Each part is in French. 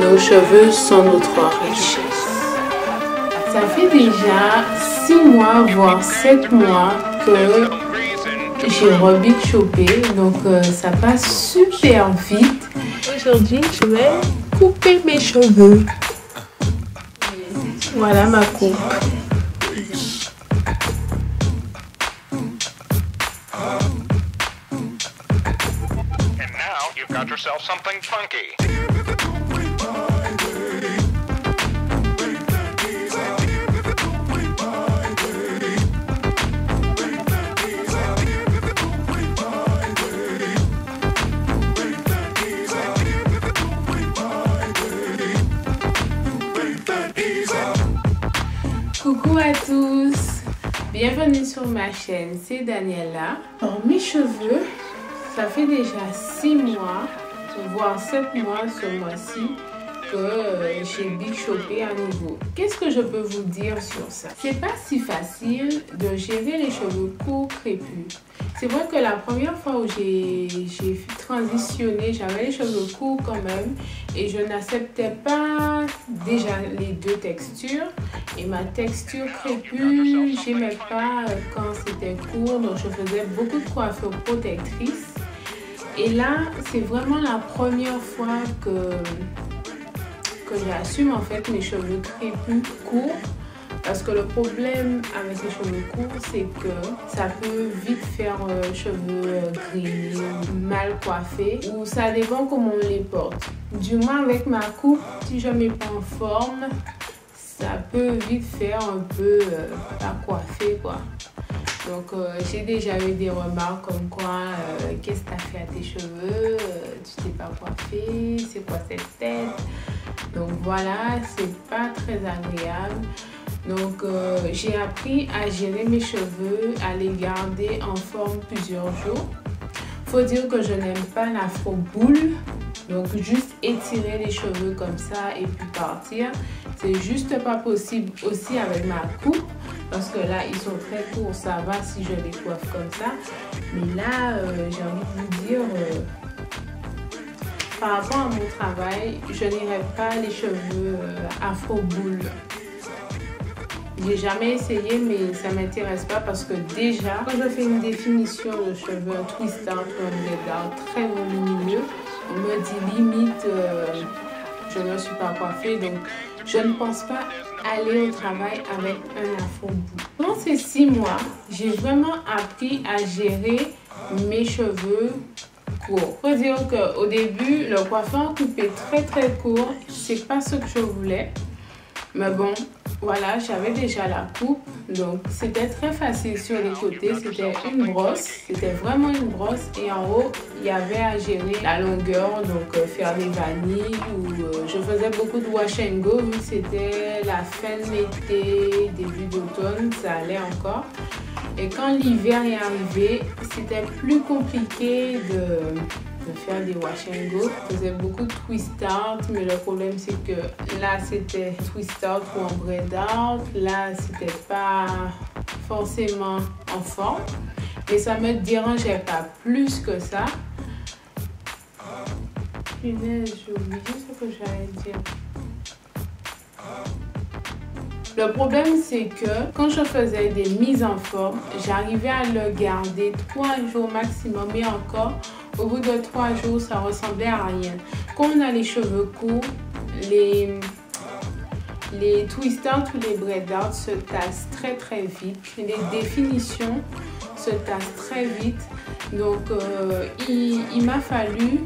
nos cheveux sont notre richesse. Ça fait déjà 6 mois, voire 7 mois que j'ai Robic chopé, donc ça passe super vite. Aujourd'hui, je vais couper mes cheveux. Voilà ma coupe. And now you've got yourself something funky. Coucou à tous, bienvenue sur ma chaîne, c'est Daniela. Alors mes cheveux, ça fait déjà 6 mois, voire 7 mois ce mois-ci que j'ai big chopé à nouveau. Qu'est-ce que je peux vous dire sur ça? C'est pas si facile de gérer les cheveux courts crépus. C'est vrai que la première fois où j'ai transitionné, j'avais les cheveux courts quand même et je n'acceptais pas déjà les deux textures. Et ma texture crépue, j'aimais pas quand c'était court, donc je faisais beaucoup de coiffures protectrices. Et là, c'est vraiment la première fois que j'assume en fait mes cheveux crépus courts. Parce que le problème avec les cheveux courts, c'est que ça peut vite faire cheveux gris, mal coiffés, ou ça dépend comment on les porte. Du moins avec ma coupe, si je ne mets pas en forme, ça peut vite faire un peu pas coiffé quoi. Donc j'ai déjà eu des remarques comme quoi qu'est-ce que tu as fait à tes cheveux, tu t'es pas coiffé, c'est quoi cette tête? Donc voilà, c'est pas très agréable. Donc j'ai appris à gérer mes cheveux, à les garder en forme plusieurs jours. Faut dire que je n'aime pas l'afro-boule, donc juste étirer les cheveux comme ça et puis partir. C'est juste pas possible aussi avec ma coupe, parce que là ils sont très courts, ça va si je les coiffe comme ça. Mais là j'ai envie de vous dire, par rapport à mon travail, je n'irai pas les cheveux afro-boule. J'ai jamais essayé, mais ça m'intéresse pas parce que déjà, quand je fais une définition de cheveux, un twist out ou un blade out très volumineux, on me dit limite, je ne suis pas coiffée, donc je ne pense pas aller au travail avec un afro-boule. Dans ces 6 mois, j'ai vraiment appris à gérer mes cheveux courts. Faut dire qu'au début, le coiffeur coupé très court, c'est pas ce que je voulais, mais bon. Voilà, j'avais déjà la coupe, donc c'était très facile sur les côtés, c'était une brosse, c'était vraiment une brosse et en haut, il y avait à gérer la longueur, donc faire des vanilles ou je faisais beaucoup de wash and go vu que c'était la fin de l'été, début d'automne, ça allait encore. Et quand l'hiver est arrivé, c'était plus compliqué de faire des wash and go. Je faisais beaucoup de twist out, mais le problème c'est que là c'était twist out ou en braid out, là c'était pas forcément en forme, mais ça me dérangeait pas plus que ça. Punaise, j'ai oublié ce que j'allais dire. Le problème, c'est que quand je faisais des mises en forme, j'arrivais à le garder 3 jours maximum. Et encore, au bout de 3 jours, ça ressemblait à rien. Quand on a les cheveux courts, les twist out ou les braid out se tassent très vite. Les définitions se tassent très vite. Donc, il m'a fallu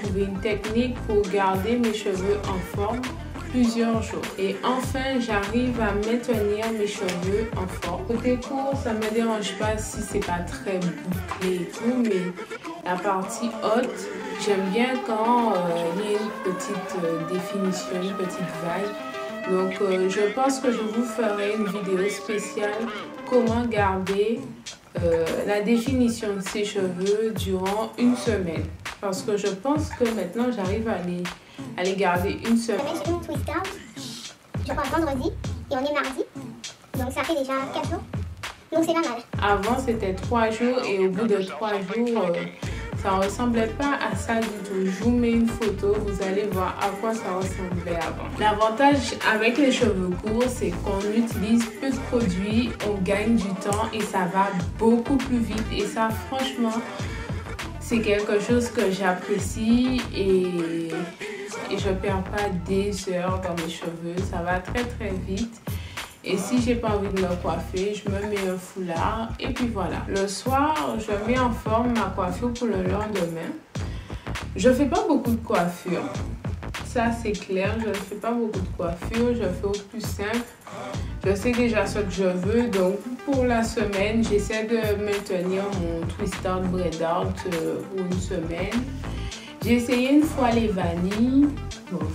trouver une technique pour garder mes cheveux en forme plusieurs jours. Et enfin, j'arrive à maintenir mes cheveux en forme. Côté court, ça me dérange pas si c'est pas très bouclé et tout, mais la partie haute, j'aime bien quand il y a une petite définition, une petite vague. Donc, je pense que je vous ferai une vidéo spéciale comment garder la définition de ses cheveux durant une semaine. Parce que je pense que maintenant, j'arrive à les garder une semaine. J'avais une twist out, je crois vendredi, et on est mardi, donc ça fait déjà 4 jours, donc c'est pas mal. Avant c'était 3 jours et au bout de 3 jours, Ça ressemblait pas à ça du tout. Je vous mets une photo, vous allez voir à quoi ça ressemblait avant. L'avantage avec les cheveux courts, c'est qu'on utilise peu de produits, on gagne du temps et ça va beaucoup plus vite. Et ça, franchement, c'est quelque chose que j'apprécie et je perds pas des heures dans mes cheveux. Ça va très très vite. Et si j'ai pas envie de me coiffer, je me mets un foulard et puis voilà. Le soir, je mets en forme ma coiffure pour le lendemain. Je fais pas beaucoup de coiffure. Ça c'est clair, je ne fais pas beaucoup de coiffure. Je fais au plus simple. Je sais déjà ce que je veux. Donc pour la semaine, j'essaie de maintenir mon twist-out braid-out pour une semaine. J'ai essayé une fois les vanilles. Bon,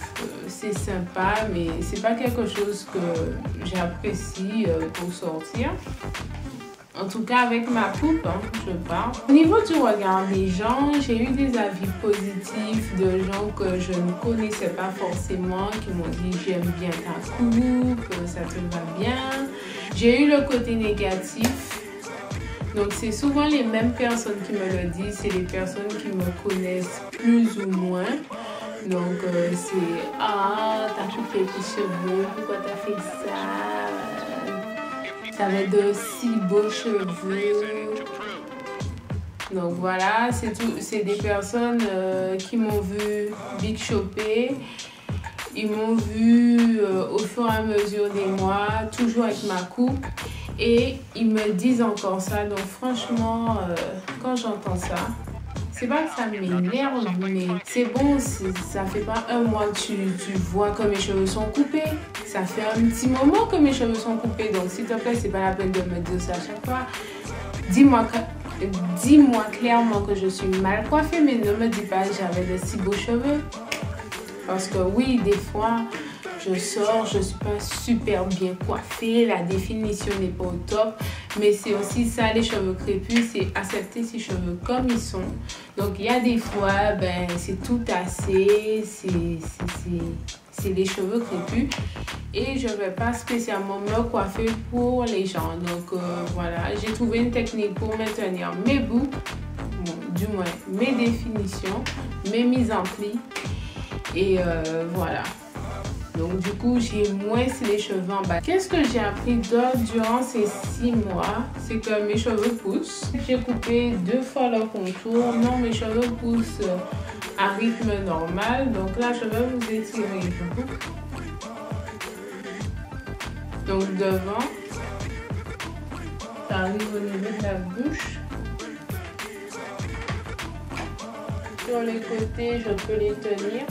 c'est sympa, mais c'est pas quelque chose que j'apprécie pour sortir. En tout cas, avec ma coupe, hein, je parle. Au niveau du regard des gens, j'ai eu des avis positifs de gens que je ne connaissais pas forcément, qui m'ont dit j'aime bien ta coupe, ça te va bien. J'ai eu le côté négatif. Donc, c'est souvent les mêmes personnes qui me le disent, c'est les personnes qui me connaissent plus ou moins. Donc, c'est « Ah, t'as coupé tes cheveux, pourquoi t'as fait ça? T'avais de si beaux cheveux. » Donc, voilà, c'est des personnes qui m'ont vu big shopper. Ils m'ont vu au fur et à mesure des mois, toujours avec ma coupe. Et ils me disent encore ça. Donc, franchement, quand j'entends ça, c'est pas que ça m'énerve, mais c'est bon, ça fait pas un mois que tu vois que mes cheveux sont coupés. Ça fait un petit moment que mes cheveux sont coupés. Donc, s'il te plaît, c'est pas la peine de me dire ça à chaque fois. Dis-moi clairement que je suis mal coiffée, mais ne me dis pas que j'avais de si beaux cheveux. Parce que oui, des fois, je sors, je suis pas super bien coiffée, la définition n'est pas au top. Mais c'est aussi ça, les cheveux crépus, c'est accepter ses cheveux comme ils sont. Donc, il y a des fois, ben, c'est tout assez, c'est les cheveux crépus. Et je ne vais pas spécialement me coiffer pour les gens. Donc, voilà, j'ai trouvé une technique pour maintenir mes boucles, bon, du moins mes définitions, mes mises en plis. Et voilà. Donc du coup, j'ai moins les cheveux en bas. Qu'est-ce que j'ai appris d'autre durant ces 6 mois? C'est que mes cheveux poussent. J'ai coupé 2 fois le contour. Non, mes cheveux poussent à rythme normal. Donc là, je vais vous étirer. Donc devant, ça arrive au niveau de la bouche. Sur les côtés, je peux les tenir.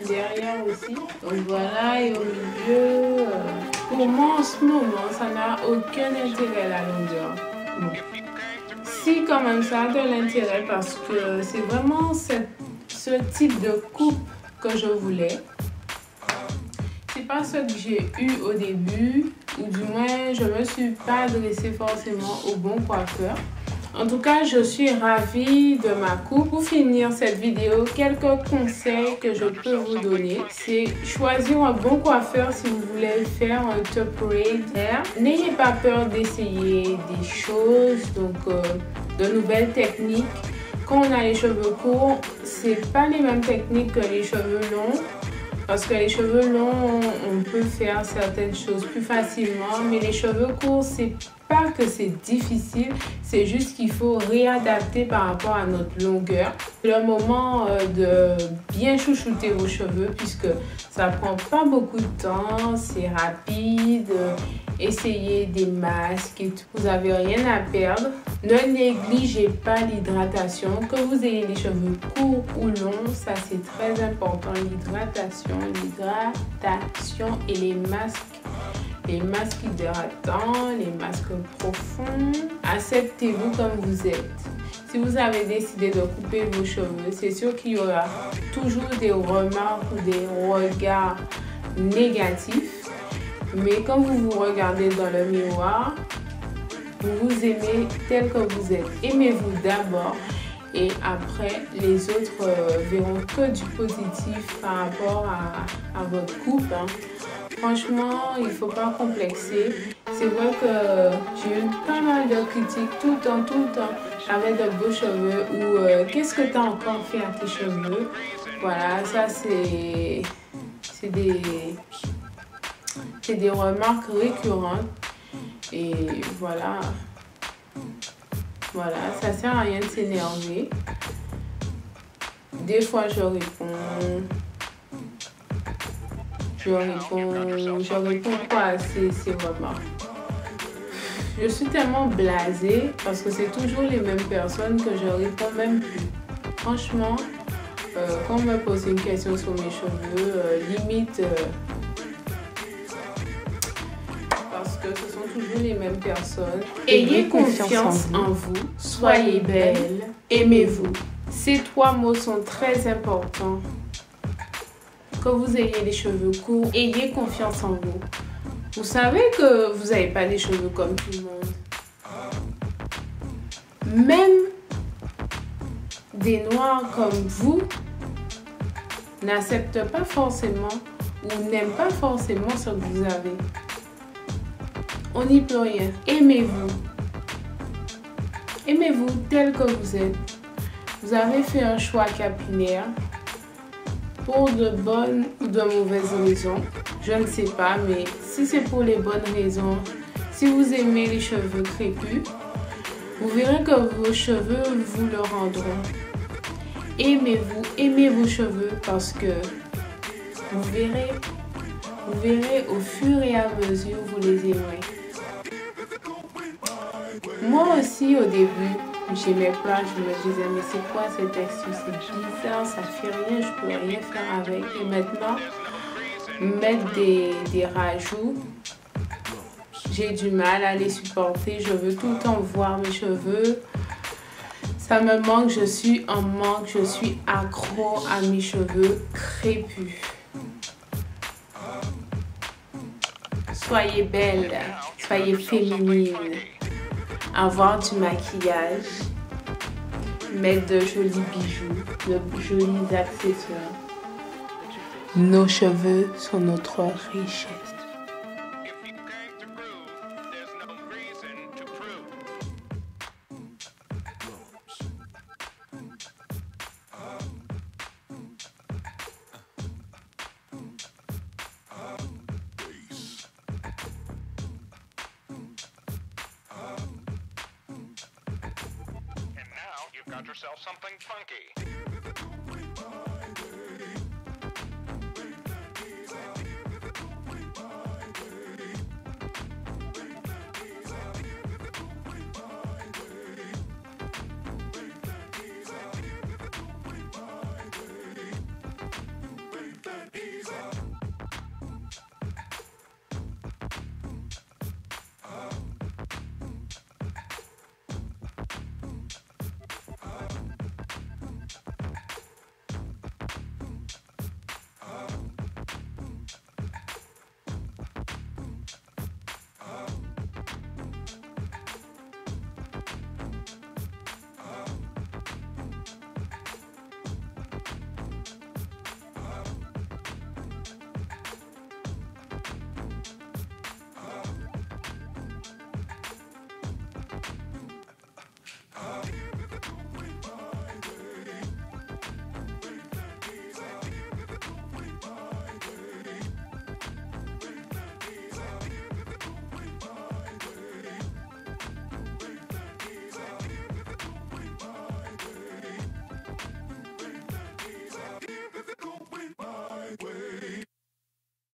Derrière aussi. Donc voilà, et au milieu, pour moi en ce moment, ça n'a aucun intérêt la longueur. Bon. Si quand même ça a de l'intérêt parce que c'est vraiment ce type de coupe que je voulais. C'est pas ce que j'ai eu au début, ou du moins je me suis pas adressée forcément au bon coiffeur. En tout cas, je suis ravie de ma coupe. Pour finir cette vidéo, quelques conseils que je peux vous donner. C'est choisir un bon coiffeur si vous voulez faire un top braid hair. N'ayez pas peur d'essayer des choses, donc de nouvelles techniques. Quand on a les cheveux courts, c'est pas les mêmes techniques que les cheveux longs. Parce que les cheveux longs, on peut faire certaines choses plus facilement, mais les cheveux courts, c'est pas que c'est difficile, c'est juste qu'il faut réadapter par rapport à notre longueur. C'est le moment de bien chouchouter vos cheveux puisque ça prend pas beaucoup de temps, c'est rapide. Essayez des masques et tout. Vous n'avez rien à perdre. Ne négligez pas l'hydratation. Que vous ayez les cheveux courts ou longs, ça c'est très important. L'hydratation et les masques. Les masques hydratants, les masques profonds. Acceptez-vous comme vous êtes. Si vous avez décidé de couper vos cheveux, c'est sûr qu'il y aura toujours des remarques ou des regards négatifs. Mais quand vous vous regardez dans le miroir, vous vous aimez tel que vous êtes. Aimez-vous d'abord Et après, les autres verront que du positif par rapport à votre coupe. Hein. Franchement, il ne faut pas complexer. C'est vrai que j'ai eu pas mal de critiques tout le temps, avec de beaux cheveux ou qu'est-ce que tu as encore fait à tes cheveux. Voilà, ça c'est des remarques récurrentes. Et voilà, ça sert à rien de s'énerver. Des fois, je réponds pas à ces remarques. Je suis tellement blasée parce que c'est toujours les mêmes personnes que je réponds même plus. Franchement, quand on me pose une question sur mes cheveux, limite, parce que ce sont toujours les mêmes personnes. Ayez confiance en vous, soyez belle, aimez-vous. Ces 3 mots sont très importants. Que vous ayez les cheveux courts, ayez confiance en vous. Vous savez que vous n'avez pas des cheveux comme tout le monde. Même des noirs comme vous n'acceptent pas forcément ou n'aiment pas forcément ce que vous avez. On n'y peut rien. Aimez-vous. Aimez-vous tel que vous êtes. Vous avez fait un choix capillaire pour de bonnes ou de mauvaises raisons. Je ne sais pas, mais si c'est pour les bonnes raisons, si vous aimez les cheveux crépus, vous verrez que vos cheveux vous le rendront. Aimez-vous, aimez vos cheveux parce que vous verrez au fur et à mesure, vous les aimerez. Moi aussi, au début, j'aimais pas, je me disais, mais c'est quoi cette texture? C'est bizarre, ça fait rien, je peux rien faire avec. Et maintenant, mettre des rajouts, j'ai du mal à les supporter. Je veux tout le temps voir mes cheveux. Ça me manque, je suis en manque, je suis accro à mes cheveux crépus. Soyez belle, soyez féminine. Avoir du maquillage, mettre de jolis bijoux, de jolis accessoires. Nos cheveux sont notre richesse. Got yourself something funky.